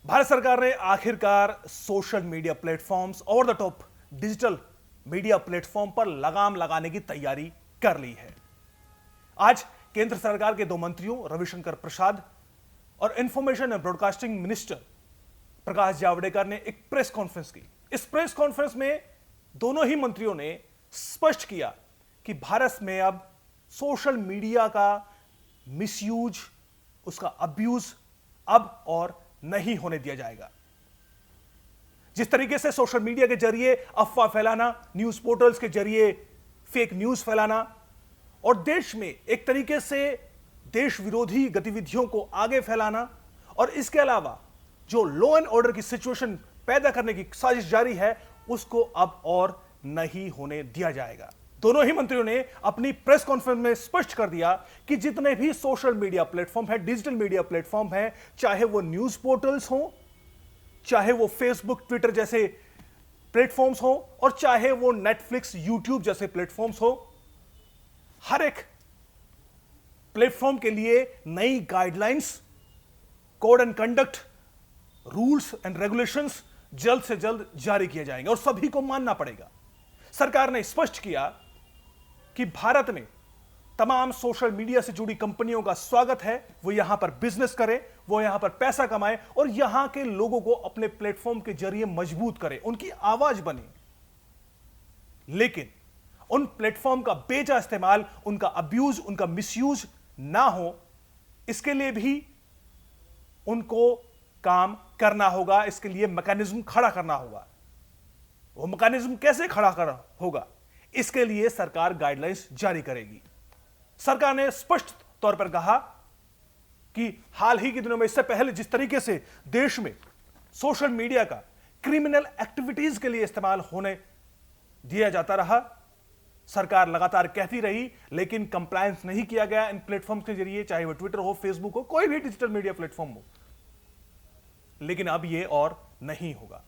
भारत सरकार ने आखिरकार social media platforms over the top digital media platform पर लगाम लगाने की तैयारी कर ली है। आज केंद्र सरकार के दो मंत्रियों रविशंकर प्रसाद और information and broadcasting minister Prakash Javadekar ने एक प्रेस कॉन्फ्रेंस की। इस प्रेस कॉन्फ्रेंस में दोनों ही मंत्रियों ने स्पष्ट किया कि भारत में अब सोशल मीडिया का मिसयूज, उसका अब्यूज अब और नहीं होने दिया जाएगा। जिस तरीके से सोशल मीडिया के जरिए अफवाह फैलाना, न्यूज पोर्टल्स के जरिए फेक न्यूज फैलाना और देश में एक तरीके से देश विरोधी गतिविधियों को आगे फैलाना और इसके अलावा जो लॉ एंड ऑर्डर की सिचुएशन पैदा करने की साजिश जारी है, उसको अब और नहीं होने दिया जाएगा। दोनों ही मंत्रियों ने अपनी प्रेस कॉन्फ्रेंस में स्पष्ट कर दिया कि जितने भी सोशल मीडिया प्लेटफॉर्म है, डिजिटल मीडिया प्लेटफॉर्म है, चाहे वो न्यूज पोर्टल्स हो, चाहे वो फेसबुक, ट्विटर जैसे प्लेटफॉर्म्स हो और चाहे वो नेटफ्लिक्स, यूट्यूब जैसे प्लेटफॉर्म्स हो, हर एक प्लेटफॉर्म के लिए नई guidelines, code and conduct, rules and regulations जल्द से जल्द जारी किए जाएंगे और सभी को मानना पड़ेगा। सरकार ने स्पष्ट किया कि भारत में तमाम सोशल मीडिया से जुड़ी कंपनियों का स्वागत है, वो यहां पर बिजनेस करें, वो यहां पर पैसा कमाएं और यहां के लोगों को अपने प्लेटफॉर्म के जरिए मजबूत करें, उनकी आवाज बने। लेकिन उन प्लेटफॉर्म का बेजा इस्तेमाल, उनका अब्यूज, उनका मिसयूज ना हो, इसके लिए भी उनको काम करना होगा। इसके लिए मैकेनिज्म खड़ा करना होगा। वो मैकेनिज्म कैसे खड़ा करना होगा, इसके लिए सरकार गाइडलाइंस जारी करेगी। सरकार ने स्पष्ट तौर पर कहा कि हाल ही के दिनों में, इससे पहले जिस तरीके से देश में सोशल मीडिया का क्रिमिनल एक्टिविटीज के लिए इस्तेमाल होने दिया जाता रहा, सरकार लगातार कहती रही, लेकिन कंप्लायंस नहीं किया गया इन प्लेटफॉर्म के जरिए, चाहे वो ट्विटर हो, फेसबुक हो, कोई भी डिजिटल मीडिया प्लेटफॉर्म हो। लेकिन अब यह और नहीं होगा।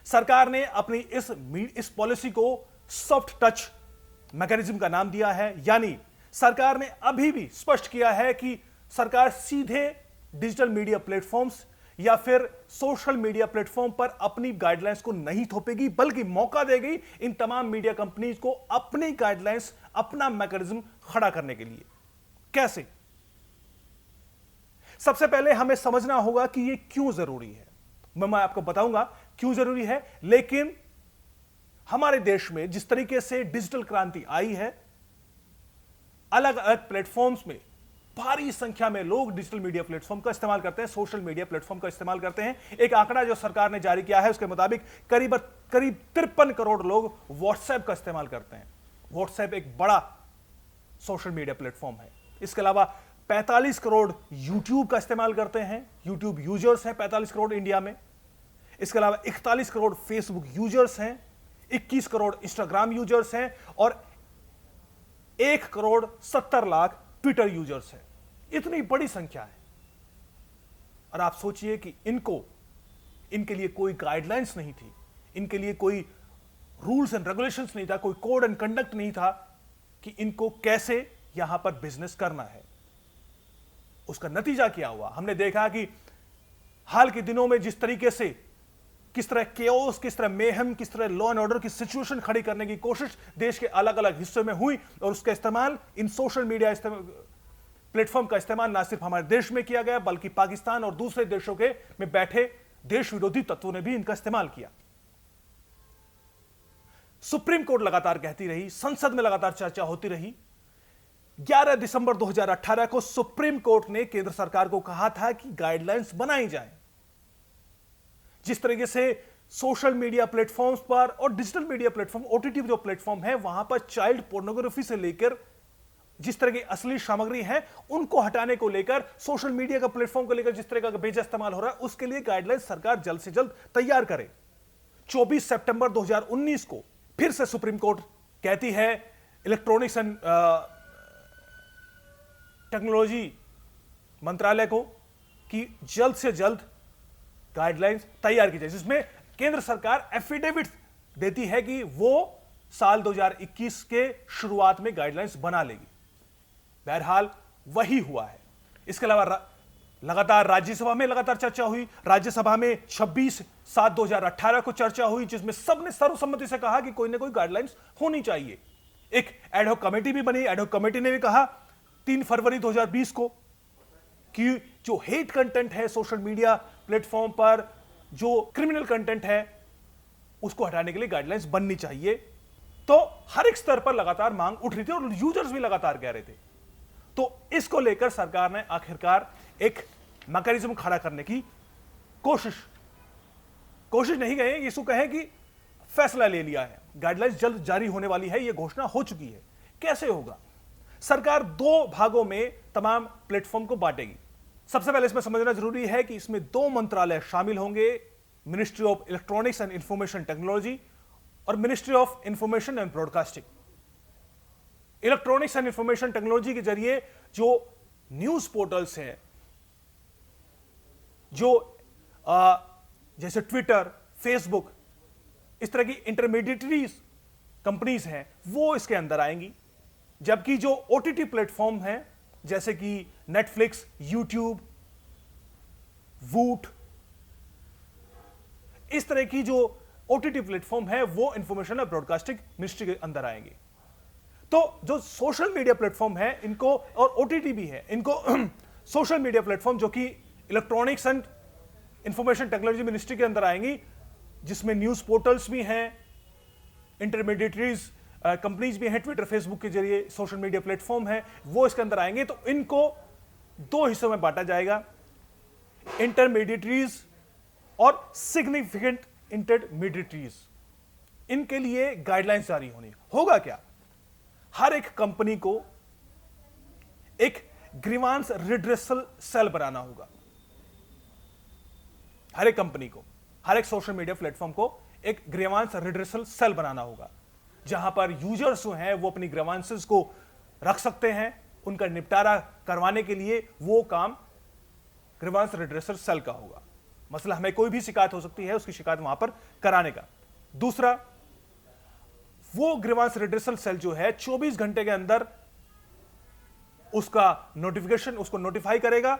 सरकार ने अपनी इस पॉलिसी को सॉफ्ट टच मैकेनिज्म का नाम दिया है, यानी सरकार ने अभी भी स्पष्ट किया है कि सरकार सीधे डिजिटल मीडिया प्लेटफॉर्म्स या फिर सोशल मीडिया प्लेटफॉर्म पर अपनी गाइडलाइंस को नहीं थोपेगी, बल्कि मौका देगी इन तमाम मीडिया कंपनीज को अपनी गाइडलाइंस, अपना मैकेनिज्म खड़ा करने के लिए। कैसे? सबसे पहले हमें समझना होगा कि यह क्यों जरूरी है। मैं आपको बताऊंगा क्यों जरूरी है, लेकिन हमारे देश में जिस तरीके से डिजिटल क्रांति आई है, अलग अलग प्लेटफॉर्म्स में भारी संख्या में लोग डिजिटल मीडिया प्लेटफॉर्म का इस्तेमाल करते हैं, सोशल मीडिया प्लेटफॉर्म का इस्तेमाल करते हैं। एक आंकड़ा जो सरकार ने जारी किया है उसके मुताबिक करीब 53 करोड़ लोग व्हाट्सएप का इस्तेमाल करते हैं। व्हाट्सएप एक बड़ा सोशल मीडिया प्लेटफॉर्म है। इसके अलावा 45 करोड़ यूट्यूब का इस्तेमाल करते हैं, यूट्यूब यूजर्स हैं 45 करोड़ इंडिया में। इसके अलावा 41 करोड़ फेसबुक यूजर्स हैं, 21 करोड़ इंस्टाग्राम यूजर्स हैं और 1 करोड़ 70 लाख ट्विटर यूजर्स हैं। इतनी बड़ी संख्या है। और आप सोचिए कि इनके लिए कोई गाइडलाइंस नहीं थी, इनके लिए कोई रूल्स एंड रेगुलेशंस नहीं था, कोई कोड एंड कंडक्ट नहीं था कि इनको कैसे यहां पर बिजनेस करना है। उसका नतीजा क्या हुआ? हमने देखा कि हाल के दिनों में जिस तरीके से किस तरह केओस, किस तरह मेहम, किस तरह लॉ एंड ऑर्डर की सिचुएशन खड़ी करने की कोशिश देश के अलग अलग हिस्सों में हुई और उसका इस्तेमाल, इन सोशल मीडिया प्लेटफॉर्म का इस्तेमाल ना सिर्फ हमारे देश में किया गया, बल्कि पाकिस्तान और दूसरे देशों के में बैठे देश विरोधी तत्वों ने भी इनका इस्तेमाल किया। सुप्रीम कोर्ट लगातार कहती रही, संसद में लगातार चर्चा होती रही। 11 दिसंबर 2018 को सुप्रीम कोर्ट ने केंद्र सरकार को कहा था कि गाइडलाइंस बनाई जाए। जिस तरीके से सोशल मीडिया प्लेटफॉर्म्स पर और डिजिटल मीडिया प्लेटफॉर्म, ओटीटी जो प्लेटफॉर्म है, वहां पर चाइल्ड पोर्नोग्राफी से लेकर जिस तरह की असली सामग्री है उनको हटाने को लेकर, सोशल मीडिया का प्लेटफॉर्म को लेकर जिस तरह का बेजा इस्तेमाल हो रहा है, उसके लिए गाइडलाइंस सरकार जल्द से जल्द तैयार करे। 24 सितंबर 2019 को फिर से सुप्रीम कोर्ट कहती है इलेक्ट्रॉनिक्स एंड टेक्नोलॉजी मंत्रालय को कि जल्द से जल्द गाइडलाइंस तैयार की जाए, जिसमें केंद्र सरकार एफिडेविट देती है कि वो साल 2021 के शुरुआत में गाइडलाइंस बना लेगी। बहरहाल वही हुआ है। इसके अलावा लगातार राज्यसभा में लगातार चर्चा हुई। राज्यसभा में 26/7/2018 को चर्चा हुई, जिसमें सबने सर्वसम्मति से कहा कि कोई ना कोई गाइडलाइंस होनी चाहिए। एक एडहॉक कमेटी भी बनी। एडहॉक कमेटी ने भी कहा 3 फरवरी 2020 को कि जो हेट कंटेंट है सोशल मीडिया प्लेटफॉर्म पर, जो क्रिमिनल कंटेंट है, उसको हटाने के लिए गाइडलाइंस बननी चाहिए। तो हर एक स्तर पर लगातार मांग उठ रही थी और यूजर्स भी लगातार कह रहे थे। तो इसको लेकर सरकार ने आखिरकार एक मैकेनिज्म खड़ा करने की कोशिश नहीं कहें, इसको कहें कि फैसला ले लिया है। गाइडलाइंस जल्द जारी होने वाली है, यह घोषणा हो चुकी है। कैसे होगा? सरकार 2 भागों में तमाम प्लेटफॉर्म को बांटेगी। सबसे पहले इसमें समझना जरूरी है कि इसमें 2 मंत्रालय शामिल होंगे, ministry of electronics and information technology और ministry of information and broadcasting. Electronics and information technology के जरिए जो न्यूज पोर्टल्स हैं, जो जैसे ट्विटर, फेसबुक, इस तरह की इंटरमीडिएटरीज कंपनीज हैं, वो इसके अंदर आएंगी। जबकि जो ओटीटी प्लेटफॉर्म हैं जैसे कि नेटफ्लिक्स, यूट्यूब, वूट, इस तरह की जो ओटीटी प्लेटफॉर्म है वो इंफॉर्मेशन और ब्रॉडकास्टिंग मिनिस्ट्री के अंदर आएंगे। तो जो सोशल मीडिया प्लेटफॉर्म है इनको, और ओटीटी भी है, इनको सोशल मीडिया प्लेटफॉर्म जो कि electronics and information technology ministry के अंदर आएंगी, जिसमें न्यूज पोर्टल्स भी हैं, इंटरमीडिएटरीज कंपनीज भी हैं, ट्विटर, फेसबुक के जरिए सोशल मीडिया प्लेटफॉर्म है, वो इसके अंदर आएंगे। तो इनको 2 हिस्सों में बांटा जाएगा, इंटरमीडिएटरीज और सिग्निफिकेंट इंटरमीडिएटरीज। इनके लिए गाइडलाइंस जारी होनी। होगा क्या? हर एक कंपनी को एक ग्रीवांस रिड्रेसल सेल बनाना होगा। हर एक कंपनी को, हर एक सोशल मीडिया प्लेटफॉर्म को एक ग्रीवांस रिड्रेसल सेल बनाना होगा, जहां पर यूजर्स जो हैं वो अपनी ग्रीवांसेस को रख सकते हैं। उनका निपटारा करवाने के लिए वो काम ग्रीवांस रिड्रेसल सेल का होगा। मसला, हमें कोई भी शिकायत हो सकती है, उसकी शिकायत वहां पर कराने का। दूसरा, वो ग्रीवांस रिड्रेसल सेल जो है 24 घंटे के अंदर उसका नोटिफिकेशन, उसको नोटिफाई करेगा,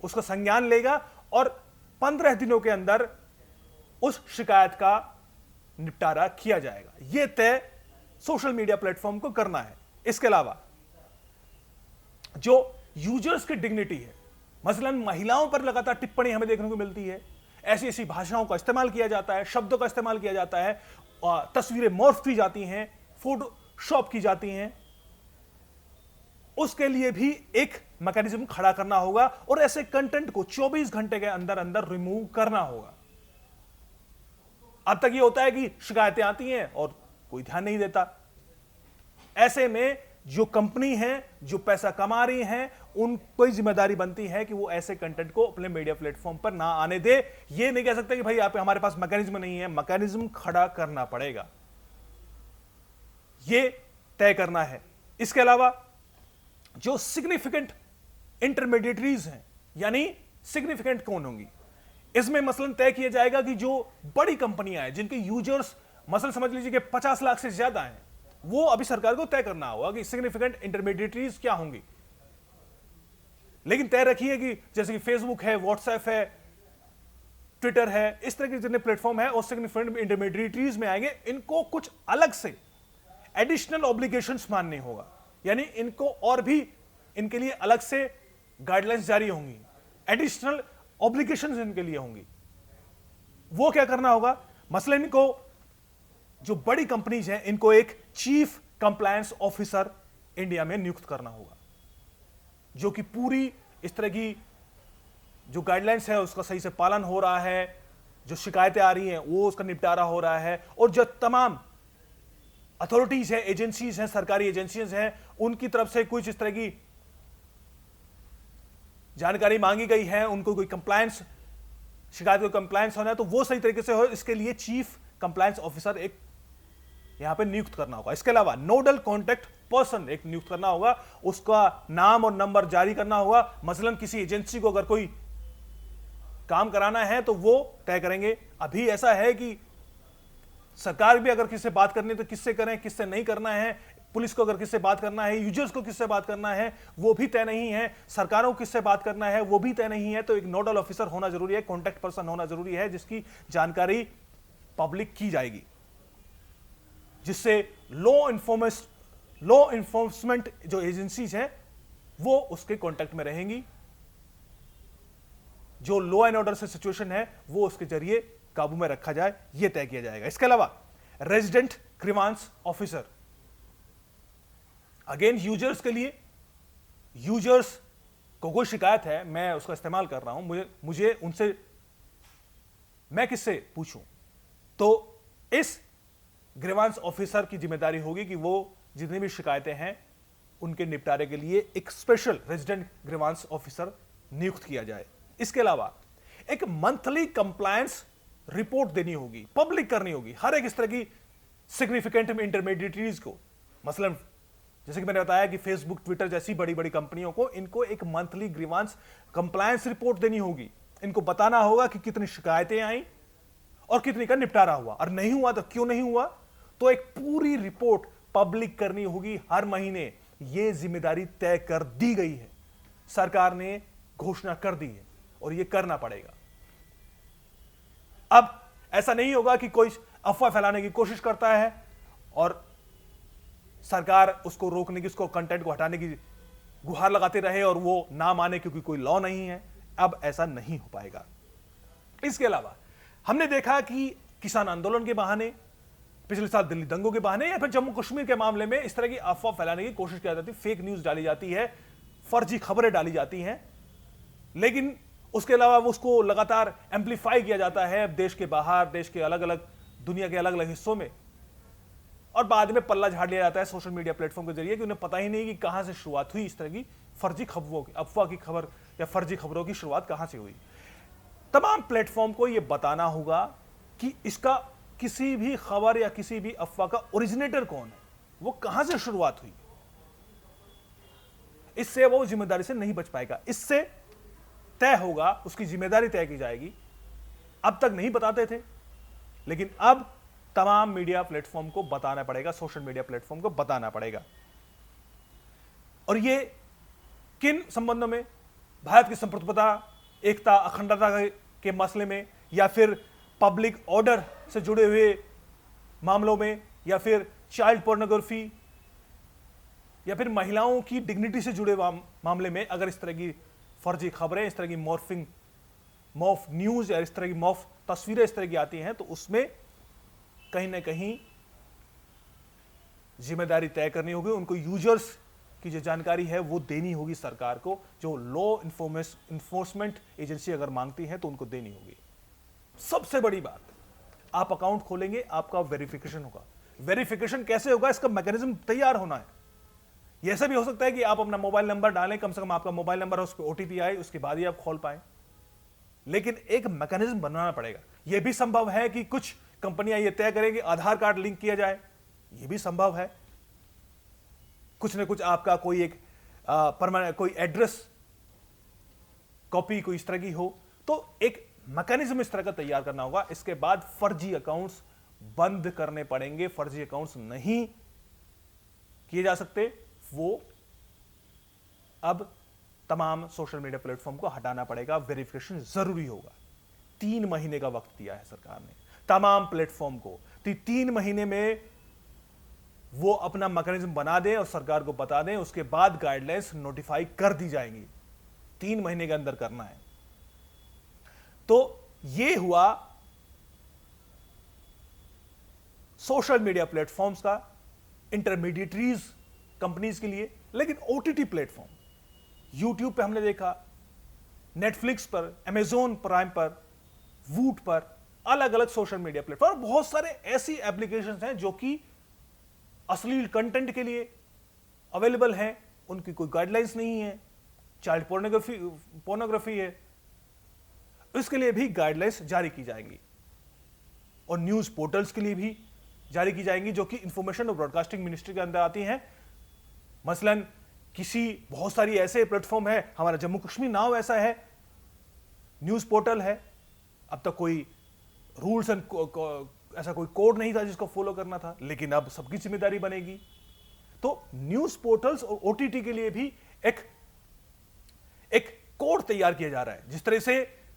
उसका संज्ञान लेगा और 15 दिनों के अंदर उस शिकायत का निपटारा किया जाएगा। यह तय सोशल मीडिया प्लेटफॉर्म को करना है। इसके अलावा जो यूजर्स की डिग्निटी है, मसलन महिलाओं पर लगातार टिप्पणी हमें देखने को मिलती है, ऐसी ऐसी भाषाओं का इस्तेमाल किया जाता है, शब्दों का इस्तेमाल किया जाता है, तस्वीरें मॉर्फ की जाती हैं, फोटोशॉप की जाती हैं, उसके लिए भी एक मैकेनिज्म खड़ा करना होगा और ऐसे कंटेंट को 24 घंटे के अंदर अंदर रिमूव करना होगा। अब तक ये होता है कि शिकायतें आती हैं और कोई ध्यान नहीं देता। ऐसे में जो कंपनी है, जो पैसा कमा रही है, उनको जिम्मेदारी बनती है कि वो ऐसे कंटेंट को अपने मीडिया प्लेटफॉर्म पर ना आने दे। ये नहीं कह सकते कि भाई आप हमारे पास मैकेनिज्म नहीं है, मैकेनिज्म खड़ा करना पड़ेगा, ये तय करना है। इसके अलावा जो सिग्निफिकेंट इंटरमीडिएटरीज हैं, यानी सिग्निफिकेंट कौन होंगी, इसमें मसलन तय किया जाएगा कि जो बड़ी कंपनियां हैं जिनके यूजर्स मसलन समझ लीजिए कि 50 लाख से ज्यादा हैं, वो अभी सरकार को तय करना होगा कि सिग्निफिकेंट इंटरमीडिएटरीज क्या होंगी। लेकिन तय रखिए कि जैसे कि फेसबुक है, व्हाट्सएप है, ट्विटर है, इस तरह के जितने प्लेटफॉर्म है और सिग्निफिकेंट इंटरमीडिएटरीज में आएंगे, इनको कुछ अलग से एडिशनल ऑब्लिगेशंस मानने होगा, यानी इनको और भी इनके लिए अलग से गाइडलाइंस जारी होंगी, एडिशनल ऑब्लिगेशंस इनके लिए होंगी। वो क्या करना होगा? मसलन इनको, जो बड़ी कंपनीज हैं, इनको एक चीफ कंप्लायंस ऑफिसर इंडिया में नियुक्त करना होगा, जो कि पूरी इस तरह की जो गाइडलाइंस है उसका सही से पालन हो रहा है, जो शिकायतें आ रही हैं वो उसका निपटारा हो रहा है, और जो तमाम अथॉरिटीज है, एजेंसीज हैं, सरकारी एजेंसीज हैं, उनकी तरफ से कुछ इस तरह की जानकारी मांगी गई है, उनको कोई कंप्लायंस, शिकायत को कंप्लायंस होना है तो वो सही तरीके से हो, इसके लिए चीफ कंप्लायंस ऑफिसर एक यहां पे नियुक्त करना होगा। इसके अलावा नोडल कॉन्टेक्ट पर्सन एक नियुक्त करना होगा, उसका नाम और नंबर जारी करना होगा। मसलन किसी एजेंसी को अगर कोई काम कराना है तो वो तय करेंगे। अभी ऐसा है कि सरकार भी अगर किससे बात करनी है तो किससे करें, किससे नहीं करना है, पुलिस को अगर किससे बात करना है, यूजर्स को किससे बात करना है, वो भी तय नहीं है। सरकारों को किससे बात करना है, वो भी तय नहीं है। तो एक नोडल ऑफिसर होना जरूरी है, कॉन्टैक्ट पर्सन होना जरूरी है, जिसकी जानकारी पब्लिक की जाएगी, जिससे लॉ इन्फोर्समेंट जो एजेंसीज हैं वो उसके कॉन्टैक्ट में रहेंगी। जो लॉ एंड ऑर्डर से सिचुएशन है वो उसके जरिए काबू में रखा जाए, यह तय किया जाएगा। इसके अलावा resident grievance officer, again users के लिए, यूजर्स को कोई शिकायत है, मैं उसका इस्तेमाल कर रहा हूं, मुझे उनसे मैं किससे पूछूं? तो इस ग्रीवांस ऑफिसर की जिम्मेदारी होगी कि वो जितनी भी शिकायतें हैं उनके निपटारे के लिए एक स्पेशल रेजिडेंट ग्रीवांस ऑफिसर नियुक्त किया जाए। इसके अलावा एक मंथली कंप्लायंस रिपोर्ट देनी होगी, पब्लिक करनी होगी हर एक इस तरह की सिग्निफिकेंट इंटरमीडिएटरीज को। मसलन जैसे कि मैंने बताया कि फेसबुक, ट्विटर जैसी बड़ी बड़ी कंपनियों को इनको एक मंथली ग्रीवांस कंप्लायंस रिपोर्ट देनी होगी। इनको बताना होगा कि कितनी शिकायतें आई और कितनी का निपटारा हुआ, और नहीं हुआ तो क्यों नहीं हुआ। तो एक पूरी रिपोर्ट पब्लिक करनी होगी हर महीने। यह जिम्मेदारी तय कर दी गई है, सरकार ने घोषणा कर दी है और यह करना पड़ेगा। अब ऐसा नहीं होगा कि कोई अफवाह फैलाने की कोशिश करता है और सरकार उसको रोकने की, उसको कंटेंट को हटाने की गुहार लगाते रहे और वो ना माने क्योंकि कोई लॉ नहीं है। अब ऐसा नहीं हो पाएगा। इसके अलावा हमने देखा कि किसान आंदोलन के बहाने, पिछले साल दिल्ली दंगों के बहाने, या फिर जम्मू कश्मीर के मामले में इस तरह की अफवाह फैलाने की कोशिश की जाती है, फेक न्यूज डाली जाती है, फर्जी खबरें डाली जाती हैं, लेकिन उसके अलावा वो उसको लगातार एम्पलीफाई किया जाता है देश के बाहर, देश के अलग अलग, दुनिया के अलग अलग हिस्सों में, और बाद में पल्ला झाड़ लिया जाता है सोशल मीडिया प्लेटफॉर्म के जरिए कि उन्हें पता ही नहीं कि कहां से शुरुआत हुई इस तरह की फर्जी खबरों की, अफवाह की खबर या फर्जी खबरों की शुरुआत कहां से हुई। तमाम प्लेटफॉर्म को यह बताना होगा कि इसका किसी भी खबर या किसी भी अफवाह का ओरिजिनेटर कौन है, वो कहां से शुरुआत हुई। इससे वो जिम्मेदारी से नहीं बच पाएगा। इससे तय होगा, उसकी जिम्मेदारी तय की जाएगी। अब तक नहीं बताते थे, लेकिन अब तमाम मीडिया प्लेटफॉर्म को बताना पड़ेगा, सोशल मीडिया प्लेटफॉर्म को बताना पड़ेगा। और ये किन संबंधों में? भारत की संप्रभुता, एकता, अखंडता के मसले में, या फिर पब्लिक ऑर्डर से जुड़े हुए मामलों में, या फिर चाइल्ड पोर्नोग्राफी, या फिर महिलाओं की डिग्निटी से जुड़े मामले में अगर इस तरह की फर्जी खबरें, इस तरह की मॉर्फ न्यूज या इस तरह की मॉर्फ तस्वीरें इस तरह की आती हैं, तो उसमें कहीं ना कहीं जिम्मेदारी तय करनी होगी। उनको यूजर्स की जो जानकारी है वो देनी होगी सरकार को, जो लॉ इन्फोर्समेंट एजेंसी अगर मांगती है तो उनको देनी होगी। सबसे बड़ी बात, आप अकाउंट खोलेंगे, आपका वेरिफिकेशन होगा। वेरिफिकेशन कैसे होगा, इसका मैकेनिज्म तैयार होना है। यह ऐसा भी हो सकता है कि आप अपना मोबाइल नंबर डालें, कम से कम आपका मोबाइल नंबर है, उस पर ओटीपी आए, उसके बाद ही आप खोल पाए, लेकिन एक मैकेनिज्म बनाना पड़ेगा। यह भी संभव है कि कुछ कंपनियां यह तय करें कि आधार कार्ड लिंक किया जाए, यह भी संभव है। कुछ ना कुछ आपका कोई एक परमानेंट कोई एड्रेस कॉपी कोई इस तरह की हो, तो एक मैकेनिज्म इस तरह का तैयार करना होगा। इसके बाद फर्जी अकाउंट्स बंद करने पड़ेंगे। फर्जी अकाउंट्स नहीं किए जा सकते, वो अब तमाम सोशल मीडिया प्लेटफॉर्म को हटाना पड़ेगा। वेरिफिकेशन जरूरी होगा। 3 महीने का वक्त दिया है सरकार ने तमाम प्लेटफॉर्म को। 3 महीने में वो अपना मैकेनिज्म बना दें और सरकार को बता दें, उसके बाद गाइडलाइंस नोटिफाई कर दी जाएंगी। 3 महीने के अंदर करना है। तो ये हुआ सोशल मीडिया प्लेटफॉर्म्स का, इंटरमीडिएटरीज कंपनीज के लिए। लेकिन ओटीटी प्लेटफॉर्म, यूट्यूब पे हमने देखा, नेटफ्लिक्स पर, अमेजोन प्राइम पर, वूट पर, अलग अलग सोशल मीडिया प्लेटफॉर्म, बहुत सारे ऐसी एप्लीकेशंस हैं जो कि अश्लील कंटेंट के लिए अवेलेबल हैं। उनकी कोई गाइडलाइंस नहीं है। चाइल्ड पोर्नोग्राफी है, इसके लिए भी गाइडलाइंस जारी की जाएंगी। और न्यूज पोर्टल्स के लिए भी जारी की जाएंगी, जो कि इंफॉर्मेशन और ब्रॉडकास्टिंग मिनिस्ट्री के अंदर आती हैं। मसलन बहुत सारी ऐसे प्लेटफॉर्म है, हमारा जम्मू कश्मीर नाउ ऐसा है, न्यूज पोर्टल है। अब तक कोई रूल्स एंड ऐसा कोई कोड नहीं था जिसको फॉलो करना था, लेकिन अब सबकी जिम्मेदारी बनेगी। तो न्यूज पोर्टल्स और ओटीटी के लिए भी एक कोड तैयार किया जा रहा है। जिस तरह से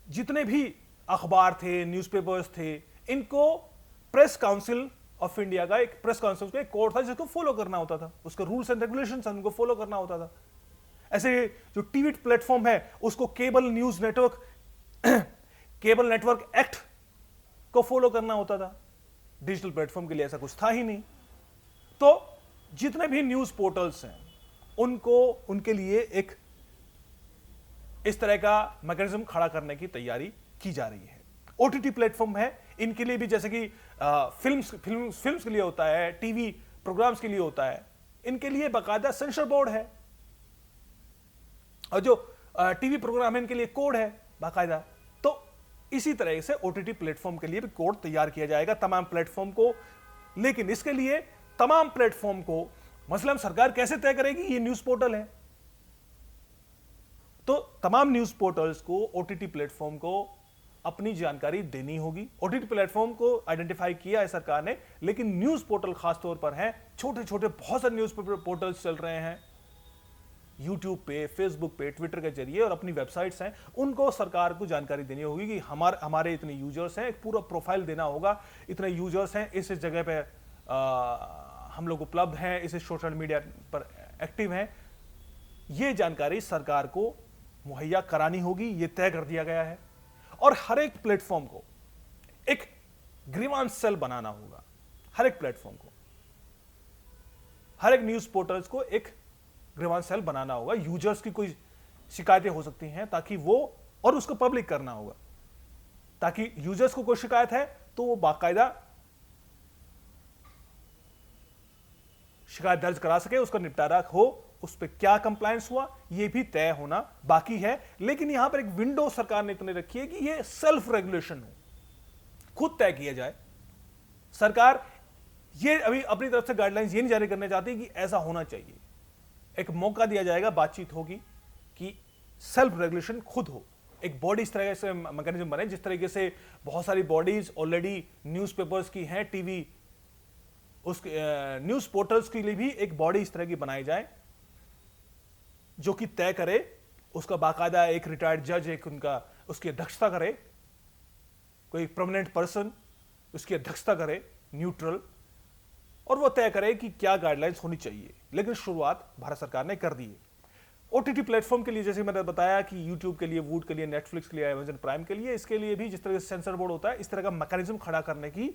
जितने भी अखबार थे, न्यूज़पेपर्स थे, इनको प्रेस काउंसिल ऑफ इंडिया का एक कोड था जिसको फॉलो करना होता था, उसके रूल्स एंड रेगुलेशंस उनको फॉलो करना होता था। ऐसे जो टीवी प्लेटफॉर्म है उसको केबल नेटवर्क एक्ट को फॉलो करना होता था। डिजिटल प्लेटफॉर्म के लिए ऐसा कुछ था ही नहीं। तो जितने भी न्यूज पोर्टल्स हैं उनके लिए एक इस तरह का मैकेनिज्म खड़ा करने की तैयारी की जा रही है। ओटीटी प्लेटफॉर्म है, इनके लिए भी जैसे कि फिल्म्स के लिए होता है, टीवी प्रोग्राम्स के लिए होता है, इनके लिए बाकायदा सेंसर बोर्ड है, और जो टीवी प्रोग्राम है इनके लिए कोड है बाकायदा। तो इसी तरह से ओटीटी प्लेटफॉर्म के लिए भी कोड तैयार किया जाएगा तमाम प्लेटफॉर्म को। लेकिन इसके लिए तमाम प्लेटफॉर्म को मसलन सरकार कैसे तय करेगी? ये न्यूज पोर्टल है, तो तमाम न्यूज पोर्टल्स को, ओटीटी प्लेटफॉर्म को अपनी जानकारी देनी होगी। ओटीटी प्लेटफॉर्म को आइडेंटिफाई किया है सरकार ने, लेकिन न्यूज पोर्टल खासतौर पर हैं, छोटे छोटे बहुत सारे न्यूज पोर्टल्स चल रहे हैं यूट्यूब पे, फेसबुक पे, ट्विटर के जरिए, और अपनी वेबसाइट्स हैं, उनको सरकार को जानकारी देनी होगी कि हमारे इतने यूजर्स हैं, एक पूरा प्रोफाइल देना होगा, इतने यूजर्स हैं, इस जगह पे हम लोग उपलब्ध हैं, इस सोशल मीडिया पर एक्टिव हैं। ये जानकारी सरकार को मुहैया करानी होगी, ये तय कर दिया गया है। और हर एक प्लेटफॉर्म को एक ग्रीवांस सेल बनाना होगा, हर एक प्लेटफॉर्म को, हर एक न्यूज पोर्टल्स को एक ग्रीवांस सेल बनाना होगा। यूजर्स की कोई शिकायतें हो सकती हैं ताकि वो, और उसको पब्लिक करना होगा ताकि यूजर्स को कोई शिकायत है तो वो बाकायदा शिकायत दर्ज करा सके, उसका निपटारा हो, उस पर क्या कंप्लायंस हुआ ये भी तय होना बाकी है। लेकिन यहां पर एक विंडो सरकार ने इतने रखी है कि ये सेल्फ रेगुलेशन हो, खुद तय किया जाए। सरकार ये अभी अपनी तरफ से गाइडलाइंस ये नहीं जारी करना चाहती कि ऐसा होना चाहिए। एक मौका दिया जाएगा, बातचीत होगी कि सेल्फ रेगुलेशन खुद हो, एक बॉडी इस तरह से मैकेनिज्म बने जिस तरीके से बहुत सारी बॉडीज ऑलरेडी न्यूज़पेपर्स की हैं, टीवी उसके न्यूज पोर्टल्स के लिए भी एक बॉडी इस तरह की बनाई जाए जो कि तय करे, उसका बाकायदा एक रिटायर्ड जज एक उसकी अध्यक्षता करे, कोई परमानेंट पर्सन उसकी अध्यक्षता करे, न्यूट्रल, और वो तय करे कि क्या गाइडलाइंस होनी चाहिए। लेकिन शुरुआत भारत सरकार ने कर दी है। ओटीटी प्लेटफॉर्म के लिए जैसे मैंने बताया कि यूट्यूब के लिए, वूट के लिए, नेटफ्लिक्स के लिए, अमेजन प्राइम के लिए, इसके लिए भी जिस तरह से सेंसर बोर्ड होता है, इस तरह का मैकेनिज्म खड़ा करने की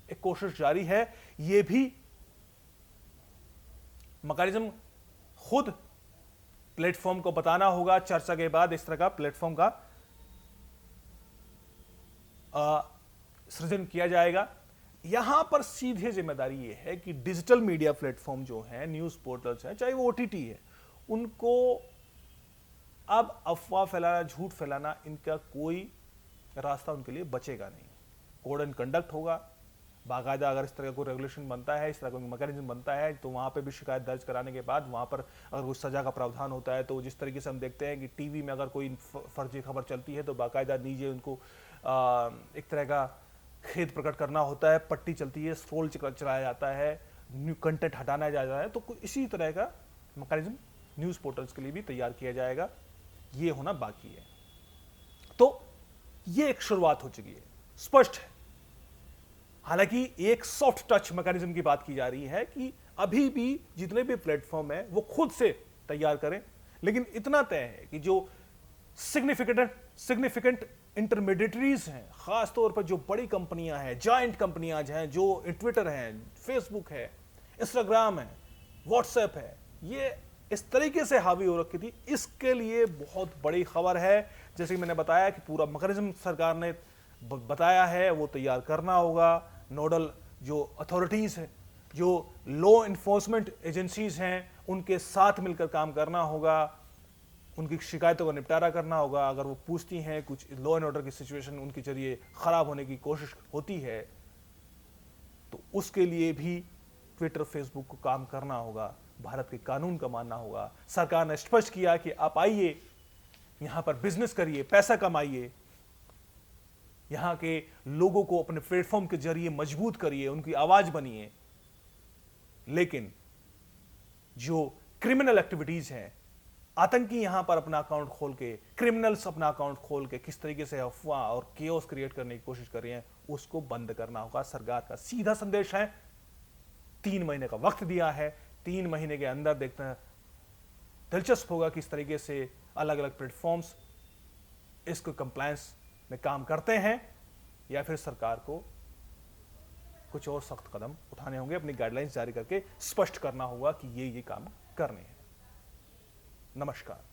एक कोशिश जारी है। यह भी मैकेनिज्म खुद प्लेटफॉर्म को बताना होगा, चर्चा के बाद इस तरह का प्लेटफॉर्म का सृजन किया जाएगा। यहां पर सीधे जिम्मेदारी यह है कि डिजिटल मीडिया प्लेटफॉर्म जो है, न्यूज पोर्टल्स हैं, चाहे वो ओटीटी है, उनको अब अफवाह फैलाना, झूठ फैलाना, इनका कोई रास्ता उनके लिए बचेगा नहीं। कोड एंड कंडक्ट होगा बाकायदा। अगर इस तरह का कोई रेगुलेशन बनता है, इस तरह का मैकेनिज्म बनता है, तो वहां पे भी शिकायत दर्ज कराने के बाद वहां पर अगर कोई सजा का प्रावधान होता है, तो जिस तरीके से हम देखते हैं कि टीवी में अगर कोई फर्जी खबर चलती है तो बाकायदा नीचे उनको एक तरह का खेद प्रकट करना होता है, पट्टी चलती है, स्क्रोल चलाया जाता है, न्यू कंटेंट हटाना जाता है। तो इसी तरह का मैकेनिज्म न्यूज पोर्टल्स के लिए भी तैयार किया जाएगा, ये होना बाकी है। तो ये एक शुरुआत हो चुकी है, स्पष्ट है। हालांकि एक सॉफ्ट टच मैकेनिज्म की बात की जा रही है कि अभी भी जितने भी प्लेटफॉर्म है वो खुद से तैयार करें, लेकिन इतना तय है कि जो सिग्निफिकेंट इंटरमीडिएटरीज हैं, खासतौर पर जो बड़ी कंपनियां हैं, जायंट कंपनियां हैं, जो ट्विटर है, फेसबुक है, इंस्टाग्राम है, व्हाट्सएप है, ये इस तरीके से हावी हो रखी थी, इसके लिए बहुत बड़ी खबर है। जैसे कि मैंने बताया कि पूरा मैकेनिज्म सरकार ने बताया है, वो तैयार करना होगा। नोडल जो अथॉरिटीज हैं, जो लॉ इन्फोर्समेंट एजेंसीज हैं, उनके साथ मिलकर काम करना होगा, उनकी शिकायतों का निपटारा करना होगा। अगर वो पूछती हैं, कुछ लॉ एंड ऑर्डर की सिचुएशन उनके जरिए खराब होने की कोशिश होती है, तो उसके लिए भी ट्विटर, फेसबुक को काम करना होगा, भारत के कानून का मानना होगा। सरकार ने स्पष्ट किया कि आप आइए, यहां पर बिजनेस करिए, पैसा कमाइए, यहां के लोगों को अपने प्लेटफॉर्म के जरिए मजबूत करिए, उनकी आवाज बनिए। लेकिन जो क्रिमिनल एक्टिविटीज हैं, आतंकी यहां पर अपना अकाउंट खोल के, क्रिमिनल्स अपना अकाउंट खोल के किस तरीके से अफवाह और केओस क्रिएट करने की कोशिश कर रही हैं, उसको बंद करना होगा। सरकार का सीधा संदेश है, 3 महीने का वक्त दिया है, 3 महीने के अंदर देखते हैं, दिलचस्प होगा किस तरीके से अलग अलग प्लेटफॉर्म्स इसको कंप्लायंस में काम करते हैं, या फिर सरकार को कुछ और सख्त कदम उठाने होंगे, अपनी गाइडलाइंस जारी करके स्पष्ट करना होगा कि ये काम करने हैं। नमस्कार।